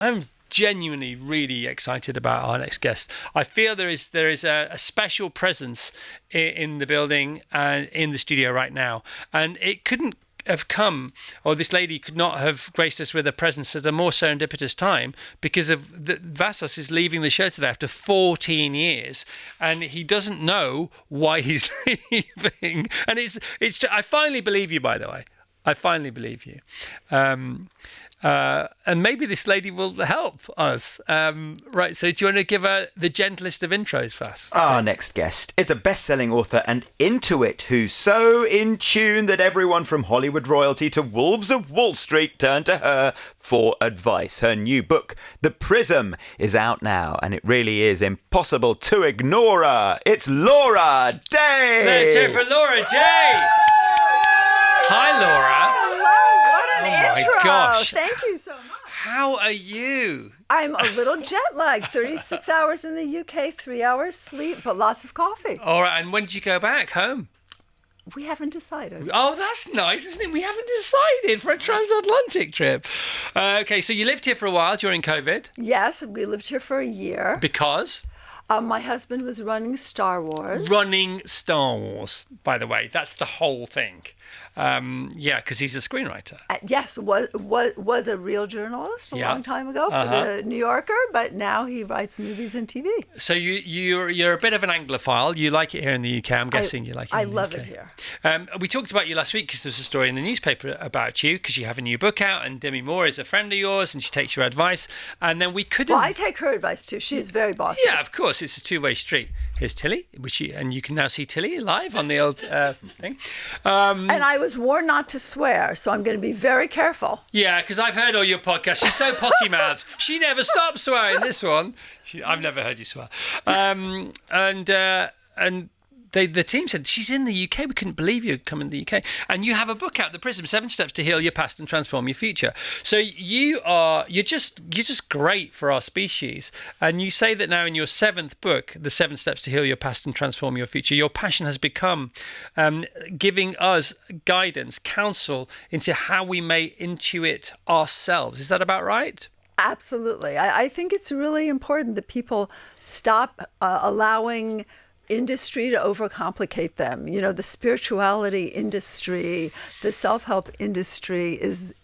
I'm genuinely really excited about our next guest. I feel there is a special presence in the building and in the studio right now, and it couldn't have come, or this lady could not have graced us with a presence at a more serendipitous time, because of Vassos is leaving the show today after 14 years, and he doesn't know why he's leaving. And it's I finally believe you, by the way. I finally believe you. And maybe this lady will help us. Right, so do you want to give her the gentlest of intros, Vass? Our next guest is a best-selling author and Intuit who's so in tune that everyone from Hollywood royalty to Wolves of Wall Street turn to her for advice. Her new book, The PRISM, is out now, and it really is impossible to ignore her. It's Laura Day! Let's hear for Laura Day! Hi, Laura. Intro. My gosh. Thank you so much. How are you? I'm a little jet lagged. 36 hours in the UK, 3 hours sleep, but lots of coffee. All right, and when did you go back home? We haven't decided. Oh, that's nice, isn't it? We haven't decided for a transatlantic trip. Okay, so you lived here for a while during COVID? Yes, we lived here for a year. Because? My husband was running Star Wars. Running Star Wars, by the way. That's the whole thing. Yeah, because he's a screenwriter. Yes, was a real journalist a long time ago for the New Yorker, but now he writes movies and TV. So you're a bit of an Anglophile. You like it here in the UK. I'm guessing you like it. I love it here. We talked about you last week because there was a story in the newspaper about you, because you have a new book out, and Demi Moore is a friend of yours, and she takes your advice. And then we couldn't. Well, I take her advice too. She's very bossy. Yeah, of course. It's a two-way street. Here's Tilly, and you can now see Tilly live on the old thing. And I was warned not to swear, so I'm going to be very careful. Yeah, because I've heard all your podcasts. She's so potty-mouthed. She never stops swearing. This one, I've never heard you swear. And the team said, she's in the UK. We couldn't believe you'd come in the UK. And you have a book out, The PRISM, 7 Steps to Heal Your Past and Transform Your Future. So you're just great for our species. And you say that now in your 7th book, The 7 Steps to Heal Your Past and Transform Your Future, your passion has become giving us guidance, counsel into how we may intuit ourselves. Is that about right? Absolutely. I think it's really important that people stop allowing industry to overcomplicate them. You know, the spirituality industry, the self-help industry is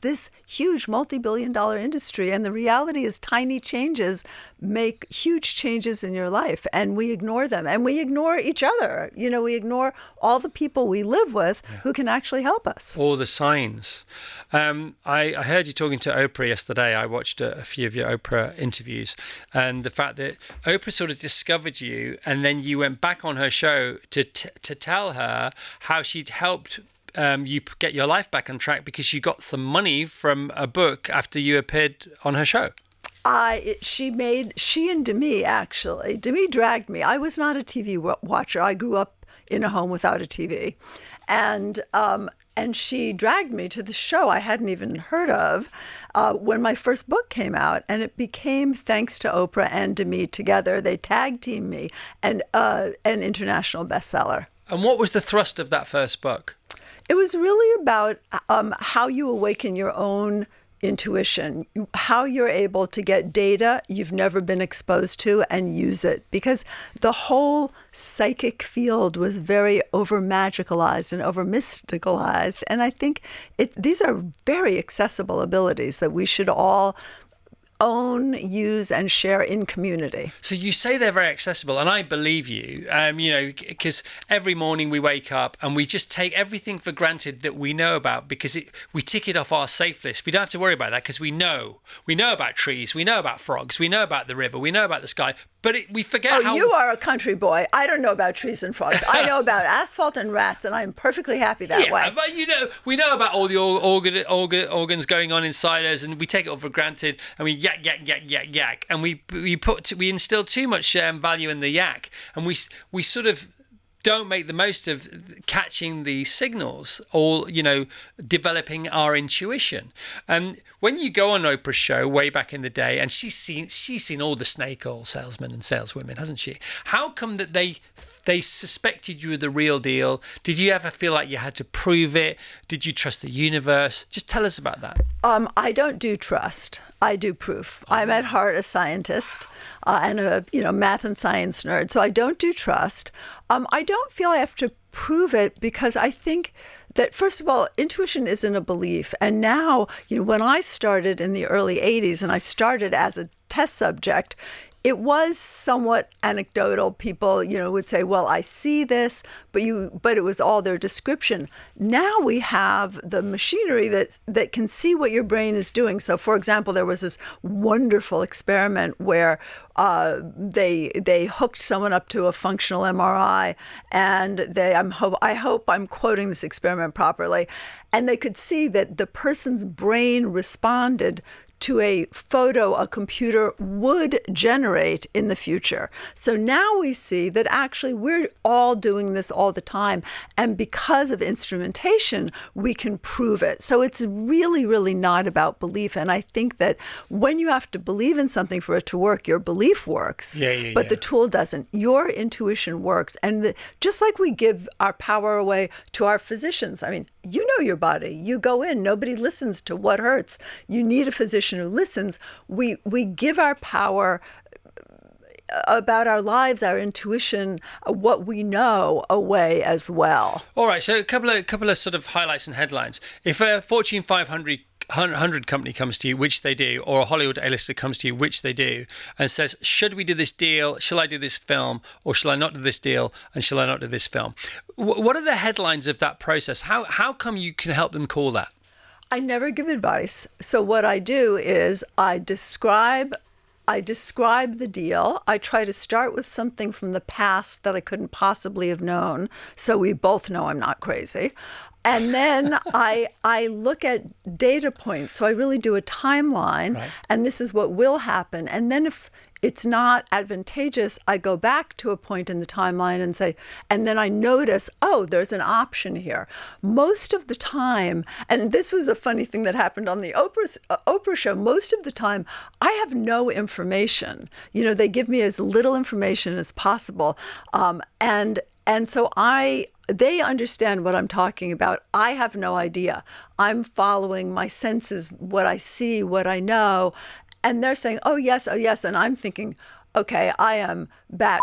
this huge multi-billion-dollar industry, and the reality is tiny changes make huge changes in your life, and we ignore them, and we ignore each other. You know, we ignore all the people we live with who can actually help us. All the signs. I heard you talking to Oprah yesterday. I watched a few of your Oprah interviews, and the fact that Oprah sort of discovered you, and then you went back on her show to tell her how she'd helped you get your life back on track because you got some money from a book after you appeared on her show. She and Demi, actually. Demi dragged me. I was not a TV watcher. I grew up in a home without a TV. And she dragged me to the show I hadn't even heard of when my first book came out. And it became, thanks to Oprah and Demi together, they tag teamed me, and an international bestseller. And what was the thrust of that first book? It was really about how you awaken your own intuition, how you're able to get data you've never been exposed to and use it. Because the whole psychic field was very over-magicalized and over-mysticalized. And I think these are very accessible abilities that we should all own, use, and share in community. So you say they're very accessible, and I believe you, because every morning we wake up and we just take everything for granted that we know about, because we tick it off our safe list. We don't have to worry about that because we know about trees, we know about frogs, we know about the river, we know about the sky, but we forget how... you are a country boy. I don't know about trees and frogs. I know about asphalt and rats, and I'm perfectly happy that way. Yeah, but we know about all the organs going on inside us, and we take it all for granted, and we yak, and we instill too much value in the yak, and we sort of don't make the most of catching the signals or, developing our intuition. And when you go on Oprah's show way back in the day, and she's seen all the snake oil salesmen and saleswomen, hasn't she? How come that they suspected you were the real deal? Did you ever feel like you had to prove it? Did you trust the universe? Just tell us about that. I don't do trust. I do proof. I'm at heart a scientist and a math and science nerd. So I don't do trust. I don't feel I have to prove it because I think that, first of all, intuition isn't a belief. And now, when I started in the early 80s and I started as a test subject, it was somewhat anecdotal. People, would say, well, I see this, but it was all their description. Now we have the machinery that can see what your brain is doing. So, for example, there was this wonderful experiment where they hooked someone up to a functional MRI, and I hope I'm quoting this experiment properly, and they could see that the person's brain responded to a photo a computer would generate in the future. So now we see that actually we're all doing this all the time. And because of instrumentation, we can prove it. So it's really, really not about belief. And I think that when you have to believe in something for it to work, your belief works, but the tool doesn't. Your intuition works. And just like we give our power away to our physicians, I mean, you know your body. You go in, nobody listens to what hurts. You need a physician who listens. We give our power about our lives, our intuition, what we know away as well. All right, so a couple of sort of highlights and headlines. If a Fortune 500 company comes to you, which they do, or a Hollywood A-lister comes to you, which they do, and says, should we do this deal? Shall I do this film? Or shall I not do this deal? And shall I not do this film? What are the headlines of that process? How come you can help them call that? I never give advice. So what I do is I describe the deal. I try to start with something from the past that I couldn't possibly have known, so we both know I'm not crazy. And then I look at data points. So I really do a timeline, right. And this is what will happen. And then if it's not advantageous, I go back to a point in the timeline and say, and then I notice, oh, there's an option here. Most of the time, and this was a funny thing that happened on the Oprah show, most of the time, I have no information. They give me as little information as possible. And so they understand what I'm talking about. I have no idea. I'm following my senses, what I see, what I know. And they're saying, oh, yes. And I'm thinking, okay, I am bat.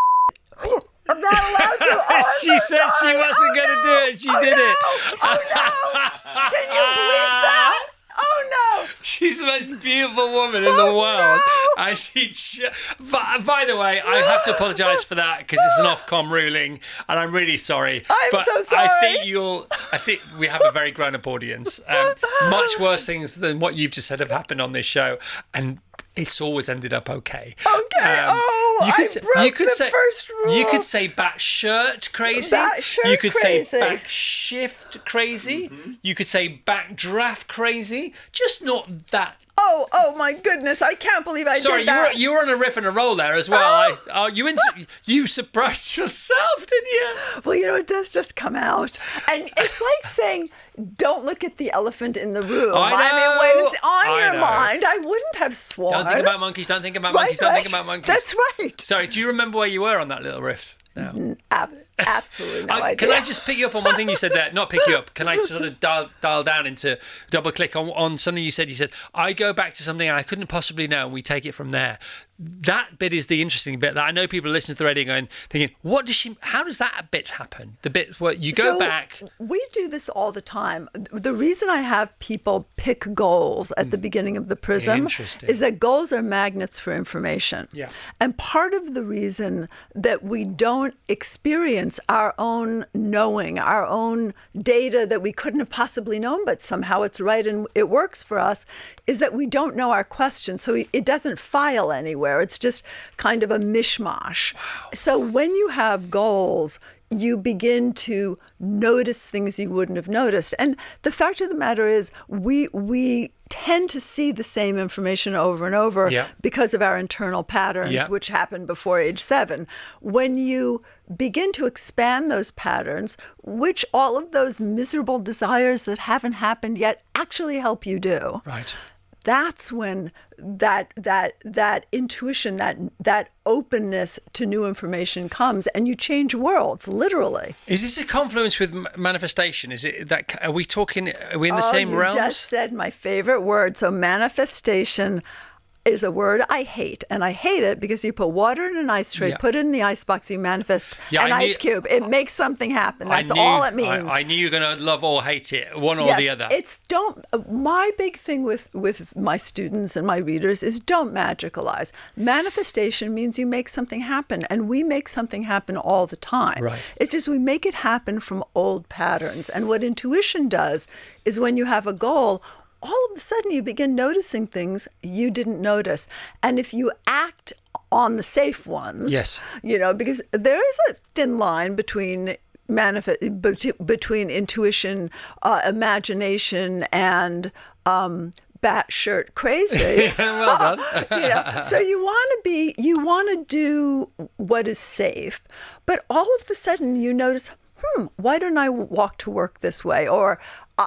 I'm not allowed to. Oh, she said she wasn't going to do it. She did it. Oh, no. Can you believe that? Oh, no. She's the most beautiful woman in the world. No. And by the way, I have to apologise for that because it's an Ofcom ruling, and I'm really sorry. I'm so sorry. I think we have a very grown-up audience. Much worse things than what you've just said have happened on this show, and it's always ended up okay. Okay. I broke the first rule. You could say batshit crazy. You could say backshift crazy. Mm-hmm. You could say backdraft crazy. Just not that. Oh my goodness! I can't believe I did that. Sorry, you were on a riff and a roll there as well. You surprised yourself, didn't you? Well, it does just come out, and it's like saying, "Don't look at the elephant in the room." I know. When it's on your mind, I wouldn't have sworn. Don't think about monkeys. Don't think about monkeys. Don't think about monkeys. That's right. Sorry. Do you remember where you were on that little riff? No. Absolutely no idea. Can I just pick you up on one thing you said there? Not pick you up. Can I sort of dial down into double click on something you said? You said, I go back to something I couldn't possibly know, and we take it from there. That bit is the interesting bit that I know people listening to the radio thinking, how does that bit happen? The bit where you go back. We do this all the time. The reason I have people pick goals at the beginning of the PRISM is that goals are magnets for information. Yeah. And part of the reason that we don't experience our own knowing, our own data that we couldn't have possibly known, but somehow it's right and it works for us, is that we don't know our question. So it doesn't file anywhere. It's just kind of a mishmash. Wow. So when you have goals, you begin to notice things you wouldn't have noticed. And the fact of the matter is we tend to see the same information over and over because of our internal patterns, which happened before age 7. When you begin to expand those patterns, which all of those miserable desires that haven't happened yet actually help you do. Right. That's when that intuition, that openness to new information comes, and you change worlds, literally. Is this a confluence with manifestation? Is it that? Are we in the same realm? You just said my favorite word. So manifestation, is a word I hate, and I hate it because you put water in an ice tray, put it in the icebox, you manifest an ice cube. It makes something happen. That's all it means. I knew you were going to love or hate it, one or the other. My big thing with my students and my readers is don't magicalize. Manifestation means you make something happen, and we make something happen all the time. Right. It's just we make it happen from old patterns. And what intuition does is when you have a goal, all of a sudden you begin noticing things you didn't notice. And if you act on the safe ones, because there is a thin line between intuition, imagination, and batshit crazy. Well done. So you want to do what is safe, but all of a sudden you notice, why don't I walk to work this way? Or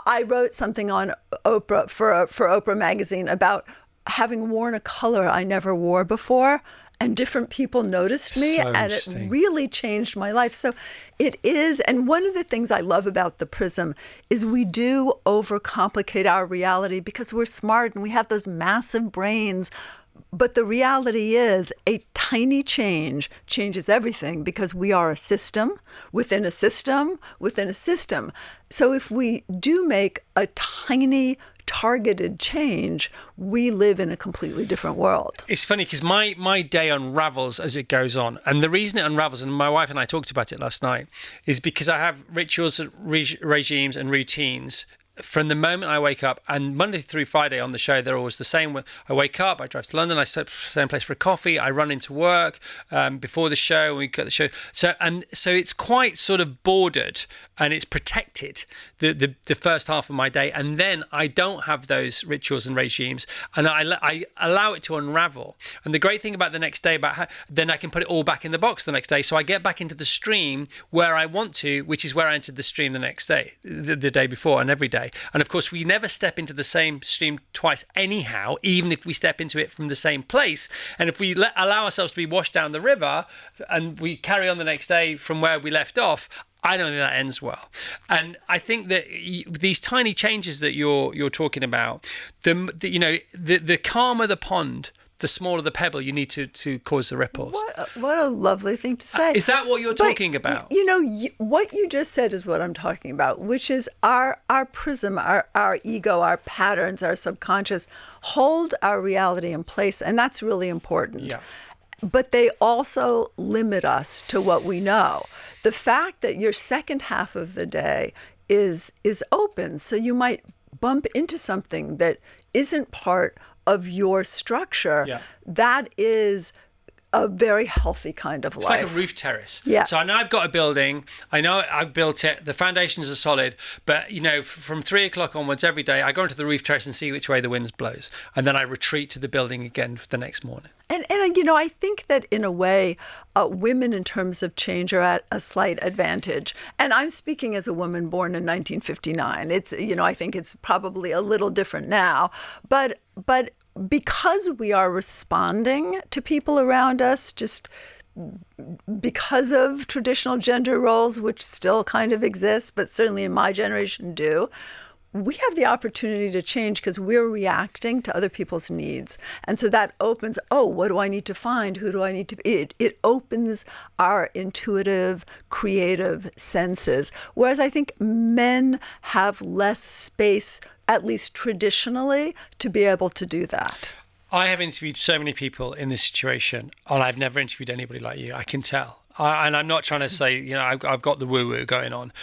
I wrote something on Oprah for Oprah magazine about having worn a color I never wore before, and different people noticed me, and it really changed my life. So it is, and one of the things I love about the PRISM is we do overcomplicate our reality because we're smart and we have those massive brains. But the reality is a tiny change changes everything because we are a system within a system within a system. So if we do make a tiny targeted change, we live in a completely different world. It's funny because my day unravels as it goes on. And the reason it unravels, and my wife and I talked about it last night, is because I have rituals, regimes and routines from the moment I wake up, and Monday through Friday on the show, they're always the same. I wake up, I drive to London, I stop at the same place for a coffee, I run into work before the show, we got the show. So it's quite sort of bordered and it's protected the first half of my day, and then I don't have those rituals and regimes, and I allow it to unravel. And the great thing about the next day, then I can put it all back in the box the next day, so I get back into the stream where I want to, which is where I entered the stream the next day, the day before, and every day. And of course, we never step into the same stream twice anyhow, even if we step into it from the same place. And if we allow ourselves to be washed down the river and we carry on the next day from where we left off, I don't think that ends well. And I think that these tiny changes that you're talking about, the calmer the pond, the smaller the pebble you need to cause the ripples. What a lovely thing to say. Is that what you're talking about? What you just said is what I'm talking about, which is our prism, our ego, our patterns, our subconscious hold our reality in place, and that's really important. Yeah. But they also limit us to what we know. The fact that your second half of the day is open, so you might bump into something that isn't part of your structure, that is a very healthy kind of life. It's like a roof terrace. Yeah. So I know I've got a building. I know I've built it. The foundations are solid. But, from 3 o'clock onwards every day, I go into the roof terrace and see which way the wind blows. And then I retreat to the building again for the next morning. And I think that in a way, women in terms of change are at a slight advantage. And I'm speaking as a woman born in 1959. It's, I think it's probably a little different now. But because we are responding to people around us, just because of traditional gender roles, which still kind of exist, but certainly in my generation do, we have the opportunity to change because we're reacting to other people's needs. And so that opens, what do I need to find? Who do I need to be? It opens our intuitive, creative senses. Whereas I think men have less space, at least traditionally, to be able to do that. I have interviewed so many people in this situation, and I've never interviewed anybody like you. I can tell. And I'm not trying to say, I've got the woo-woo going on.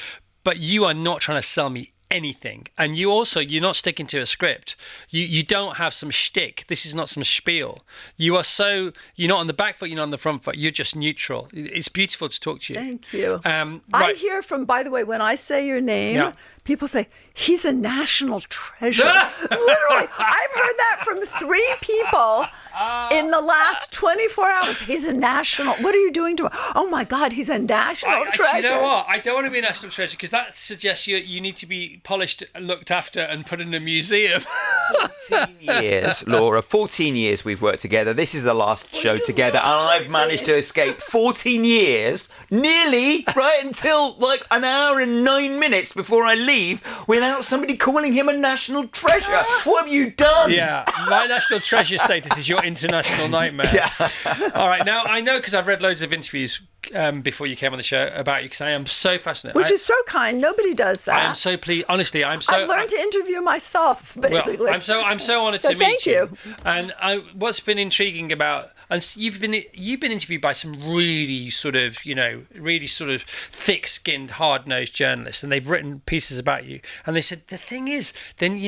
But you are not trying to sell me anything. And you're not sticking to a script. You don't have some shtick. This is not some spiel. You're not on the back foot, you're not on the front foot. You're just neutral. It's beautiful to talk to you. Thank you. Right. I hear by the way, when I say your name, people say, he's a national treasure. Literally, I've heard that from 3 people in the last 24 hours. He's a national. What are you doing to him? Oh my God, he's a national treasure. You know what? I don't want to be a national treasure because that suggests you need to be polished, looked after, and put in a museum. 14 years, Laura. 14 years we've worked together. This is the last show together, and I've managed to escape 14 years, nearly, right, until like an hour and 9 minutes before I leave, without somebody calling him a national treasure. What have you done? Yeah, my national treasure status is your international nightmare. Yeah. All right, now I know because I've read loads of interviews before you came on the show about you because I am so fascinated. Which is so kind. Nobody does that. I am so pleased. Honestly, I've learned to interview myself, basically. Well, I'm so honoured to meet thank you. And what's been intriguing about, and you've been interviewed by some really sort of thick-skinned, hard-nosed journalists, and they've written pieces about you. And they said the thing is, then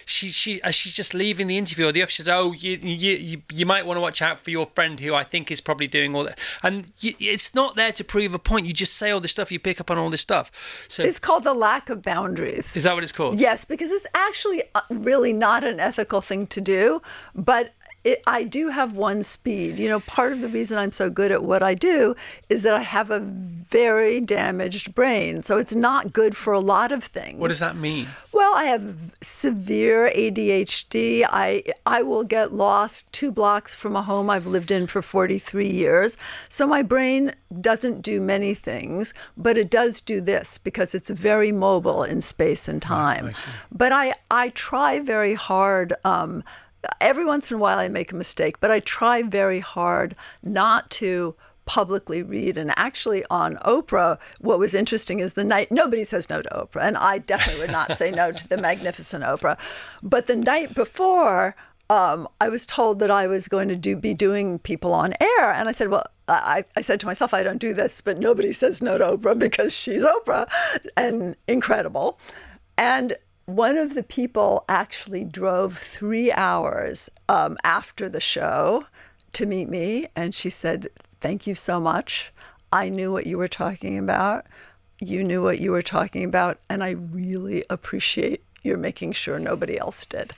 she as she's just leaving the interview, or the officer said, "Oh, you might want to watch out for your friend who I think is probably doing all that." And it's not there to prove a point. You just say all this stuff. You pick up on all this stuff. So it's called the lack of boundaries. Is that what it's called? Yes, because it's actually really not an ethical thing to do, but I do have one speed. Part of the reason I'm so good at what I do is that I have a very damaged brain. So it's not good for a lot of things. What does that mean? Well, I have severe ADHD. I will get lost 2 blocks from a home I've lived in for 43 years. So my brain doesn't do many things, but it does do this because it's very mobile in space and time. I see. But I try very hard. Every once in a while I make a mistake, but I try very hard not to publicly read. And actually on Oprah, what was interesting is nobody says no to Oprah, and I definitely would not say no to the magnificent Oprah. But the night before, I was told that I was going to be doing people on air. And I said, well, I said to myself, I don't do this, but nobody says no to Oprah because she's Oprah and incredible. And one of the people actually drove 3 hours after the show to meet me. And she said, thank you so much. I knew what you were talking about. You knew what you were talking about. And I really appreciate your making sure nobody else did.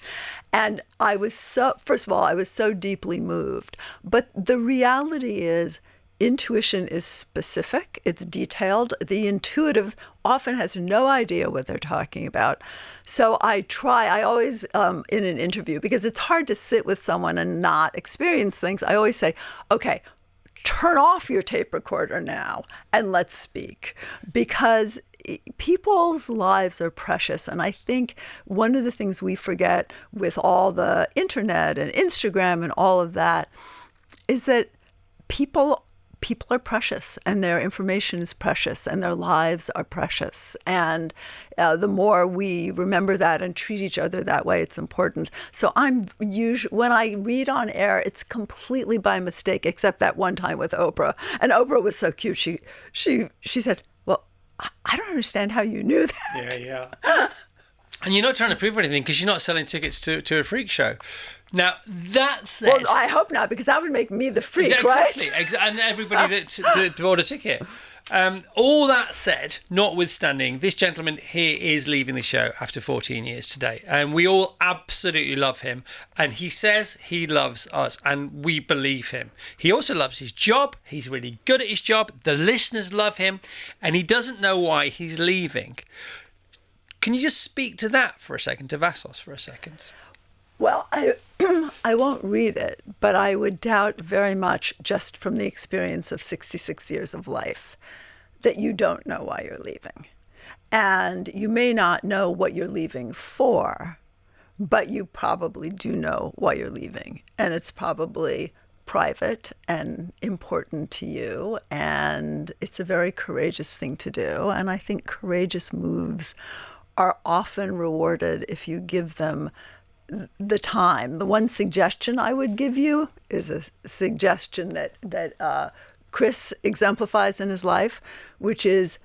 And first of all, I was so deeply moved. But the reality is, intuition is specific, it's detailed. The intuitive often has no idea what they're talking about. So I always, in an interview, because it's hard to sit with someone and not experience things, I always say, okay, turn off your tape recorder now and let's speak. Because people's lives are precious. And I think one of the things we forget with all the internet and Instagram and all of that is that people are precious, and their information is precious, and their lives are precious. And the more we remember that and treat each other that way, it's important. So when I read on air, it's completely by mistake, except that one time with Oprah. And Oprah was so cute. She said, well, I don't understand how you knew that. Yeah. And you're not trying to prove anything because you're not selling tickets to a freak show. Now, that said... Well, I hope not, because that would make me the freak, exactly, right? And everybody that bought a ticket. All that said, notwithstanding, this gentleman here is leaving the show after 14 years today. And we all absolutely love him. And he says he loves us, and we believe him. He also loves his job. He's really good at his job. The listeners love him. And he doesn't know why he's leaving. Can you just speak to that for a second, to Vassos for a second? Well, I won't read it, but I would doubt very much, just from the experience of 66 years of life, that you don't know why you're leaving. And you may not know what you're leaving for, but you probably do know why you're leaving. And it's probably private and important to you, and it's a very courageous thing to do. And I think courageous moves are often rewarded if you give them the time. The one suggestion I would give you is a suggestion that Chris exemplifies in his life, which is,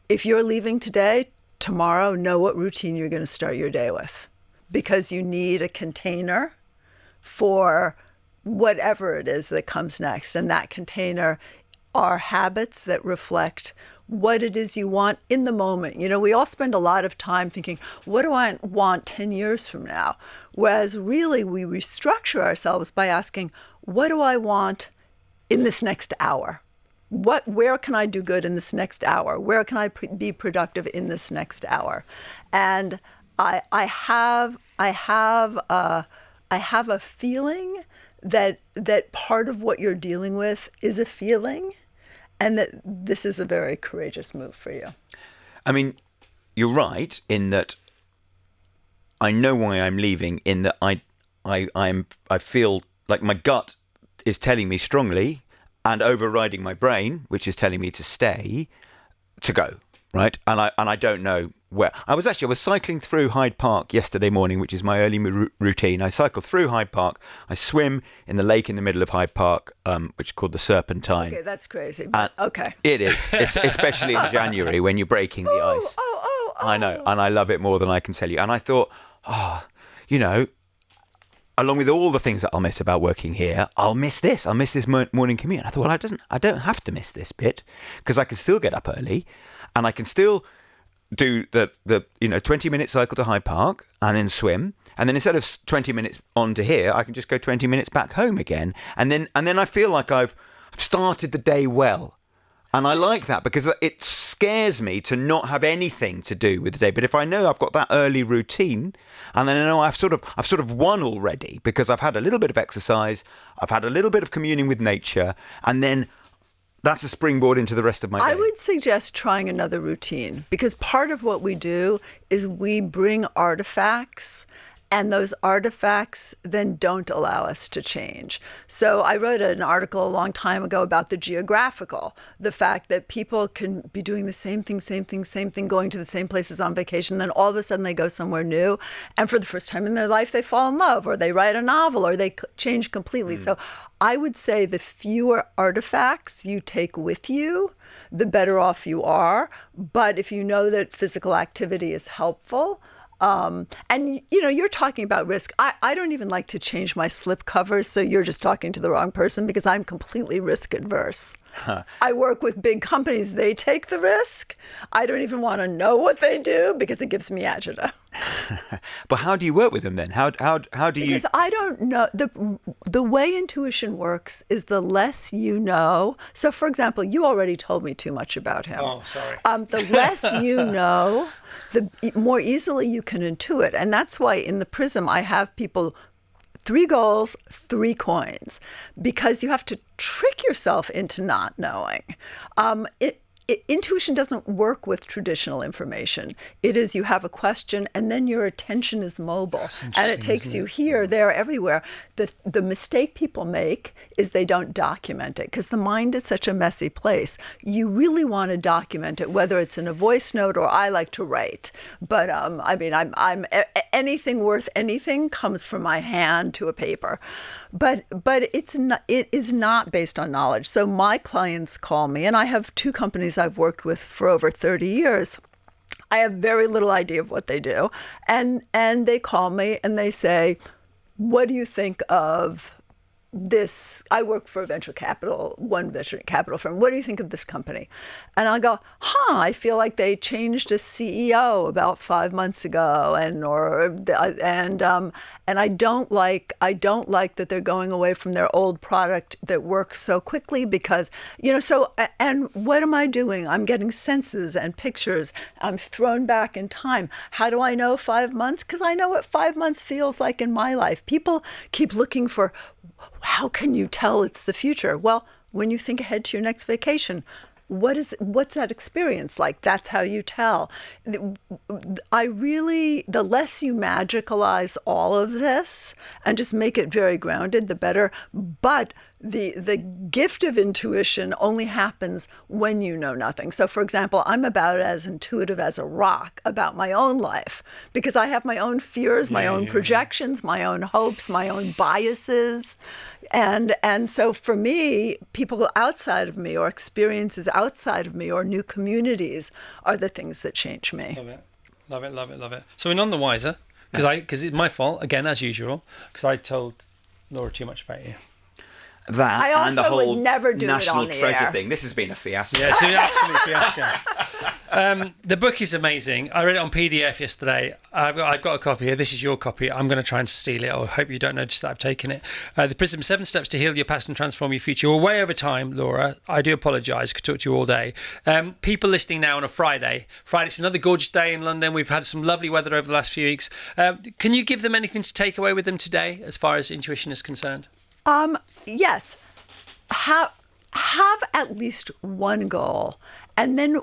if you're leaving today, tomorrow, know what routine you're going to start your day with, because you need a container for whatever it is that comes next. And that container are habits that reflect what it is you want in the moment. You know, we all spend a lot of time thinking, what do I want 10 years from now? Whereas really we restructure ourselves by asking, what do I want in this next hour? Where can I do good in this next hour? Where can I be productive in this next hour? And I have a feeling that part of what you're dealing with is a feeling, and that this is a very courageous move for you. I mean, you're right in that I know why I'm leaving, in that I feel like my gut is telling me strongly and overriding my brain, which is telling me to stay, to go, right? And I don't know where. I was cycling through Hyde Park yesterday morning, which is my early routine. I cycle through Hyde Park. I swim in the lake in the middle of Hyde Park, which is called the Serpentine. Okay, that's crazy. But okay. It is, especially in January when you're breaking the ice. I know, and I love it more than I can tell you. And I thought, you know, along with all the things that I'll miss about working here, I'll miss this. I'll miss this morning commute. And I thought, well, I don't have to miss this bit, because I can still get up early, and I can still do the 20-minute cycle to Hyde Park and then swim, and then instead of 20 minutes on to here, I can just go 20 minutes back home again, and then I feel like I've started the day well. And I like that, because it scares me to not have anything to do with the day. But if I know I've got that early routine, and then I know I've sort of won already, because I've had a little bit of exercise, I've had a little bit of communing with nature, and then that's a springboard into the rest of my day. I would suggest trying another routine, because part of what we do is we bring artifacts, and those artifacts then don't allow us to change. So I wrote an article a long time ago about the geographical, the fact that people can be doing the same thing, going to the same places on vacation, then all of a sudden they go somewhere new, and for the first time in their life they fall in love, or they write a novel, or they change completely. So I would say the fewer artifacts you take with you, the better off you are. But if you know that physical activity is helpful, and you know, you're talking about risk. I don't even like to change my slip covers, so you're just talking to the wrong person, because I'm completely risk adverse. I work with big companies. They take the risk. I don't even want to know what they do, because it gives me agita. But how do you work with them then? How do you? Because I don't know. The way intuition works is the less you know. So, for example, you already told me too much about him. Oh, sorry. The less you know, the more easily you can intuit. And that's why in the PRISM I have people 3 goals, 3 coins, because you have to trick yourself into not knowing. Intuition doesn't work with traditional information. It is, you have a question and then your attention is mobile, and it takes you here, there, everywhere. The mistake people make is they don't document it, because the mind is such a messy place. You really want to document it, whether it's in a voice note, or I like to write. But I mean, I'm anything worth anything comes from my hand to a paper. But it is not based on knowledge. So my clients call me, and I have 2 companies I've worked with for over 30 years. I have very little idea of what they do. And they call me and they say, what do you think of this? I work for one venture capital firm. What do you think of this company? And I'll go, I feel like they changed a CEO about 5 months ago, and I don't like that they're going away from their old product that works so quickly, because, you know, so, and what am I doing? I'm getting senses and pictures. I'm thrown back in time. How do I know 5 months? Because I know what 5 months feels like in my life. People keep looking for, how can you tell it's the future? Well, when you think ahead to your next vacation, what's that experience like? That's how you tell. The less you magicalize all of this and just make it very grounded, the better. But the gift of intuition only happens when you know nothing. So, for example, I'm about as intuitive as a rock about my own life, because I have my own fears, my own projections, my own hopes, my own biases. And so for me, people outside of me, or experiences outside of me, or new communities are the things that change me. Love it. So we're none the wiser, because it's my fault, again, as usual, because I told Laura too much about you. that I also and the whole would never do it national on the treasure air. thing. This has been a fiasco. Yeah, it's an absolute fiasco. The book is amazing. I read it on PDF yesterday. I've got a copy here. This is your copy. I'm going to try and steal it, or hope you don't notice that I've taken it. The PRISM 7 Steps to Heal Your Past and Transform Your Future. We're way over time, Laura. I do apologise. I could talk to you all day. People listening now on a Friday. It's another gorgeous day in London. We've had some lovely weather over the last few weeks. Can you give them anything to take away with them today as far as intuition is concerned? Yes. Have at least one goal. And then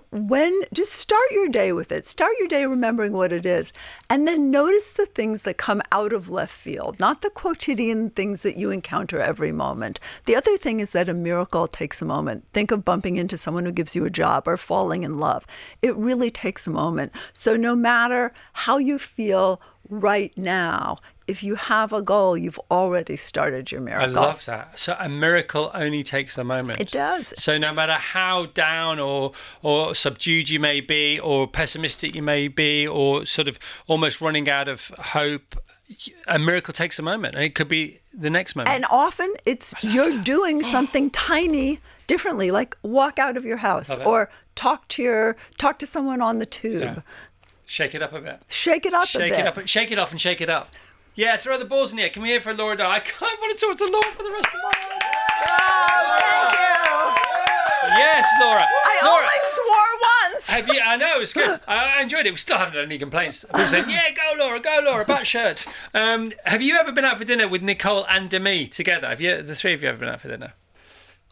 just start your day with it. Start your day remembering what it is. And then notice the things that come out of left field, not the quotidian things that you encounter every moment. The other thing is that a miracle takes a moment. Think of bumping into someone who gives you a job or falling in love. It really takes a moment. So no matter how you feel right now, if you have a goal, you've already started your miracle. I love that. So a miracle only takes a moment. It does. So no matter how down or subdued you may be, or pessimistic you may be, or sort of almost running out of hope, a miracle takes a moment, and it could be the next moment. And often you're doing something tiny differently, like walk out of your house or talk to someone on the tube. Yeah. Shake it up a bit. Shake it up a bit. Shake it off and shake it up. Yeah, throw the balls in the air. Come here for Laura. I want to talk to Laura for the rest of my life. Oh, thank you. Yes, Laura. I Laura, only swore once. have you? I know, it was good. I enjoyed it. We still haven't had any complaints. People saying, yeah, go Laura, bat shirt. Have you ever been out for dinner with Nicole and Demi together? The three of you ever been out for dinner?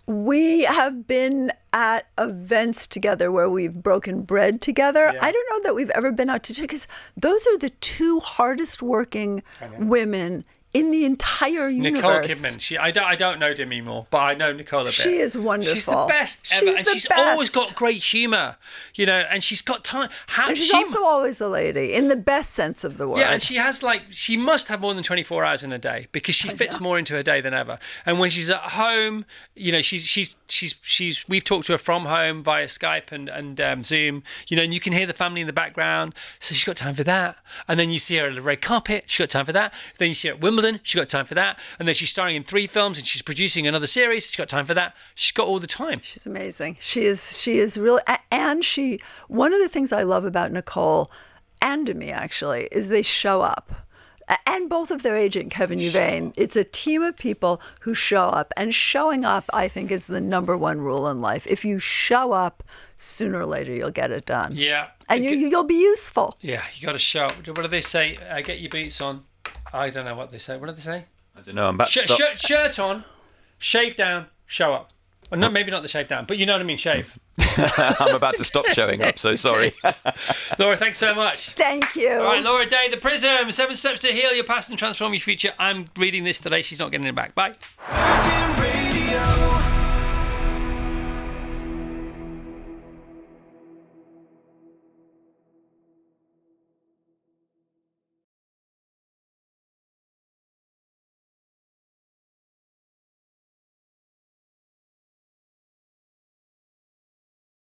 We have been at events together where we've broken bread together. Yeah. I don't know that we've ever been out to dinner, because those are the two hardest working women in the entire universe. Nicole Kidman. I don't know Demi more, but I know Nicole a bit. She is wonderful. She's the best ever, and she's always got great humour, and she's got time. And she's also always a lady, in the best sense of the word. Yeah, and she must have more than 24 hours in a day, because she fits more into her day than ever. And when she's at home, we've talked to her from home via Skype and Zoom, and you can hear the family in the background. So she's got time for that. And then you see her at the red carpet. She's got time for that. Then you see her at Wimbledon. She's got time for that. And then she's starring in 3 films, and she's producing another series. She's got time for that. She's got all the time. She's amazing. She is really, and one of the things I love about Nicole and Demi, actually, is they show up. And both of their agent, Kevin Uvain. It's a team of people who show up. And showing up, I think, is the number one rule in life. If you show up, sooner or later, you'll get it done. Yeah. And you'll be useful. Yeah, you got to show up. What do they say? Get your boots on. I don't know what they say. What do they say? I don't know. I'm about to stop. Shirt on, shave down, show up. Well, no, maybe not the shave down, but you know what I mean, shave. I'm about to stop showing up, so sorry. Laura, thanks so much. Thank you. All right, Laura Day, The PRISM, 7 Steps to Heal Your Past and Transform Your Future. I'm reading this today. She's not getting it back. Bye. Virgin Radio.